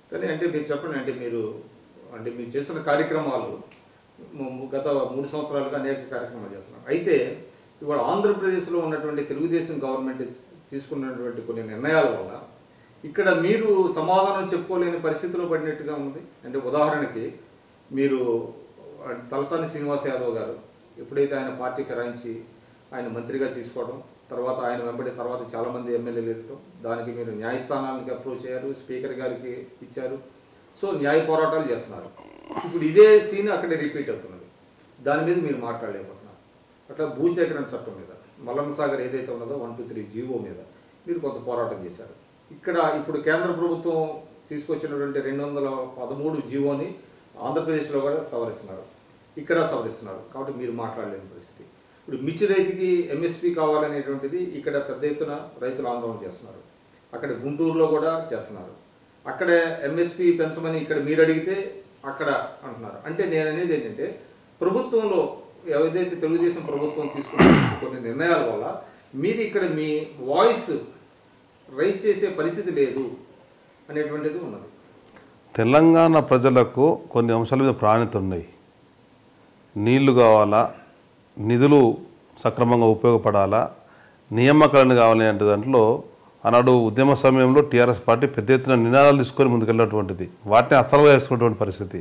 కానీ అంటే మీరు చెప్పండి, అంటే మీరు చేస్తున్న కార్యక్రమాలు గత 3 సంవత్సరాలుగా అనేక కార్యక్రమాలు చేస్తున్నారు. అయితే ఇవాళ ఆంధ్రప్రదేశ్లో ఉన్నటువంటి తెలుగుదేశం గవర్నమెంట్ తీసుకున్నటువంటి కొన్ని నిర్ణయాల వల్ల ఇక్కడ మీరు సమాధానం చెప్పుకోలేని పరిస్థితిలో పడినట్టుగా ఉంది. అంటే ఉదాహరణకి మీరు తలసాని శ్రీనివాస్ యాదవ్ గారు ఎప్పుడైతే ఆయన పార్టీ ఫిరాయించి ఆయన మంత్రిగా తీసుకోవడం, తర్వాత ఆయన వెంబడి తర్వాత చాలామంది ఎమ్మెల్యేలు వెళ్ళటం, దానికి మీరు న్యాయస్థానానికి అప్రోచ్ అయ్యారు, స్పీకర్ గారికి ఇచ్చారు. సో న్యాయ పోరాటాలు చేస్తున్నారు. ఇప్పుడు ఇదే సీన్ అక్కడ రిపీట్ అవుతున్నది. దాని మీద మీరు మాట్లాడలేకపోతున్నారు. అట్లా భూసేకరణ చట్టం మీద, మల్లన్న సాగర్ ఏదైతే ఉన్నదో 123 జీవో మీద మీరు కొంత పోరాటం చేశారు. ఇక్కడ ఇప్పుడు కేంద్ర ప్రభుత్వం తీసుకొచ్చినటువంటి 213 జీవోని ఆంధ్రప్రదేశ్లో కూడా సవరిస్తున్నారు, ఇక్కడ సవరిస్తున్నారు. కాబట్టి మీరు మాట్లాడలేని పరిస్థితి. ఇప్పుడు మిర్చి రైతుకి ఎంఎస్పీ కావాలనేటువంటిది ఇక్కడ పెద్ద ఎత్తున రైతులు ఆందోళన చేస్తున్నారు. అక్కడ గుంటూరులో కూడా చేస్తున్నారు. అక్కడ ఎంఎస్పీ పెంచమని ఇక్కడ మీరు అడిగితే అక్కడ అంటున్నారు. అంటే నేను అనేది ఏంటంటే ప్రభుత్వంలో ఏదైతే తెలుగుదేశం ప్రభుత్వం తీసుకున్న కొన్ని నిర్ణయాల వల్ల మీరు ఇక్కడ మీ వాయిస్ రైజ్ చేసే పరిస్థితి లేదు అనేటువంటిది ఉన్నది. తెలంగాణ ప్రజలకు కొన్ని అంశాల మీద ప్రాణిత ఉన్నాయి. నీళ్లు కావాలా, నిధులు సక్రమంగా ఉపయోగపడాలా, నియామకాలను కావాలి అంటే దాంట్లో ఆనాడు ఉద్యమ సమయంలో టీఆర్ఎస్ పార్టీ పెద్ద ఎత్తున నినాదాలు తీసుకొని ముందుకెళ్ళినటువంటిది, వాటిని అస్త్రాలుగా వేసుకున్నటువంటి పరిస్థితి.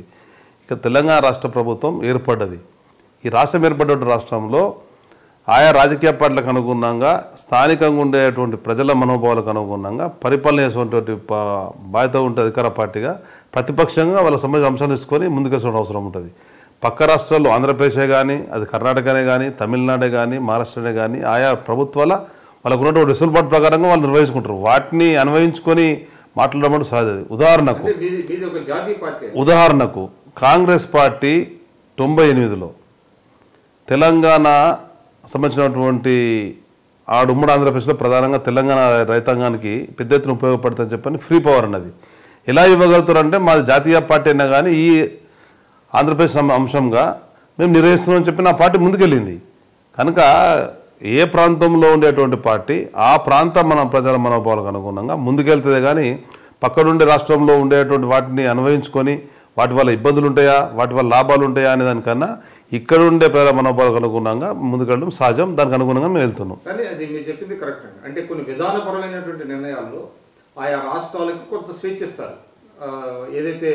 ఇక తెలంగాణ రాష్ట్ర ప్రభుత్వం ఏర్పడ్డది. ఈ రాష్ట్రం ఏర్పడ్డ రాష్ట్రంలో ఆయా రాజకీయ పార్టీలకు అనుగుణంగా, స్థానికంగా ఉండేటువంటి ప్రజల మనోభావాలకు అనుగుణంగా పరిపాలన చేసేటువంటి బాధ్యత ఉంటుంది అధికార పార్టీగా. ప్రతిపక్షంగా వాళ్ళ సంబంధించిన అంశాలు తీసుకొని ముందుకెళ్ళాల్సిన అవసరం ఉంటుంది. పక్క రాష్ట్రాల్లో ఆంధ్రప్రదేశే కానీ, అది కర్ణాటకనే కానీ, తమిళనాడే కానీ, మహారాష్ట్రనే కానీ ఆయా ప్రభుత్వాల వాళ్ళకు ఉన్నటువంటి వెసులుబాటు ప్రకారంగా వాళ్ళు నిర్వహించుకుంటారు. వాటిని అన్వయించుకొని మాట్లాడడం సహజది. ఉదాహరణకు కాంగ్రెస్ పార్టీ 98లో తెలంగాణ సంబంధించినటువంటి ఉమ్మడి ఆంధ్రప్రదేశ్లో ప్రధానంగా తెలంగాణ రైతాంగానికి పెద్ద ఎత్తున ఉపయోగపడుతుందని చెప్పని ఫ్రీ పవర్ అన్నది ఎలా ఇవ్వగలుగుతారంటే, మాది జాతీయ పార్టీ అయినా కానీ ఈ ఆంధ్రప్రదేశ్ అంశంగా మేము నిర్వహిస్తున్నామని చెప్పి నా పార్టీ ముందుకెళ్ళింది. కనుక ఏ ప్రాంతంలో ఉండేటువంటి పార్టీ ఆ ప్రాంత ప్రజల మనోభావాలకు అనుగుణంగా ముందుకెళ్తుంది. కానీ పక్కనుండే రాష్ట్రంలో ఉండేటువంటి వాటిని అన్వయించుకొని వాటి వల్ల ఇబ్బందులు ఉంటాయా, వాటి వల్ల లాభాలు ఉంటాయా అనే దానికన్నా ఇక్కడ ఉండే ప్రజల మనోభావాలకు అనుగుణంగా ముందుకెళ్ళడం సహజం. దానికి అనుగుణంగా మేము వెళ్తున్నాం. కానీ అది మీరు చెప్పింది కరెక్ట్ అండి. అంటే కొన్ని విధానపరమైనటువంటి నిర్ణయాల్లో ఆయా రాష్ట్రాలకు కొంత స్వేచ్ఛ ఇస్తారు, ఏదైతే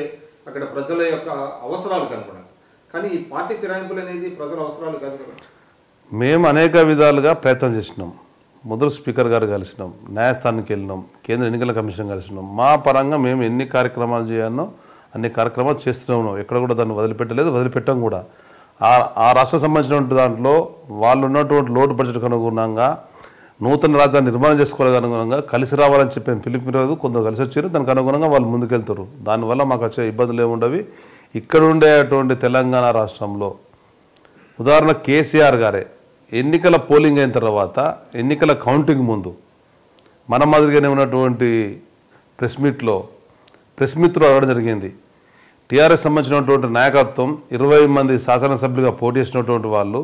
అక్కడ ప్రజల యొక్క అవసరాలు కనుగొనాలి. కానీ ఈ పార్టీ ఫిరాయింపులు అనేది ప్రజల అవసరాలు కాదు కదా. మేము అనేక విధాలుగా ప్రయత్నం చేసినాం. మొదలు స్పీకర్ గారు కలిసినాం, న్యాయస్థానానికి వెళ్ళినాం, కేంద్ర ఎన్నికల కమిషన్ కలిసినాం. మా పరంగా మేము ఎన్ని కార్యక్రమాలు చేయాలో అన్ని కార్యక్రమాలు చేస్తూనే ఉన్నాం. ఎక్కడ కూడా దాన్ని వదిలిపెట్టలేదు, వదిలిపెట్టాం కూడా. ఆ రాష్ట్రం సంబంధించినటువంటి దాంట్లో వాళ్ళు ఉన్నటువంటి లోటు బడ్జెట్కి అనుగుణంగా నూతన రాజధాని నిర్మాణం చేసుకోవడానికి అనుగుణంగా కలిసి రావాలని చెప్పి పిలుపునిరోజు కొందరు కలిసి వచ్చారు. దానికి అనుగుణంగా వాళ్ళు ముందుకెళ్తారు. దానివల్ల మాకు వచ్చే ఇబ్బందులు ఏముండవి. ఇక్కడ ఉండేటువంటి తెలంగాణ రాష్ట్రంలో ఉదాహరణ కేసీఆర్ గారే ఎన్నికల పోలింగ్ అయిన తర్వాత, ఎన్నికల కౌంటింగ్ ముందు మన మాదిరిగానే ఉన్నటువంటి ప్రెస్ మీట్లో అడగడం జరిగింది. టీఆర్ఎస్ సంబంధించినటువంటి నాయకత్వం 20 మంది శాసనసభ్యులుగా పోటీ చేసినటువంటి వాళ్ళు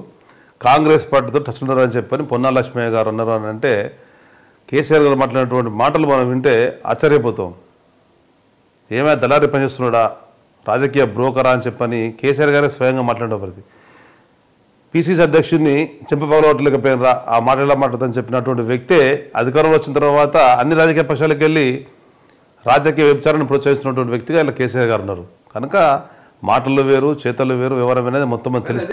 కాంగ్రెస్ పార్టీతో టచ్ ఉన్నారని చెప్పని పొన్నాల లక్ష్మయ్య గారు అన్నారు అని అంటే, కేసీఆర్ గారు మాట్లాడినటువంటి మాటలు మనం వింటే ఆశ్చర్యపోతాం. ఏమైనా దళారీ పనిచేస్తున్నాడా, రాజకీయ బ్రోకరా అని చెప్పని కేసీఆర్ గారే స్వయంగా మాట్లాడడం పరిస్థితి. పిసిసి అధ్యక్షుడిని చెంపపగలవట్లేకపోయినరా, ఆ మాట ఎలా మాట్లాడదని చెప్పినటువంటి వ్యక్తే అధికారంలో వచ్చిన తర్వాత అన్ని రాజకీయ పక్షాలకు వెళ్ళి రాజకీయ వ్యభిచారాన్ని ప్రోత్సహిస్తున్నటువంటి వ్యక్తిగా ఇలా కేసీఆర్ గారు ఉన్నారు. కనుక మాటలు వేరు, చేతలు వేరు, వివరం అనేది మొత్తం తెలిసి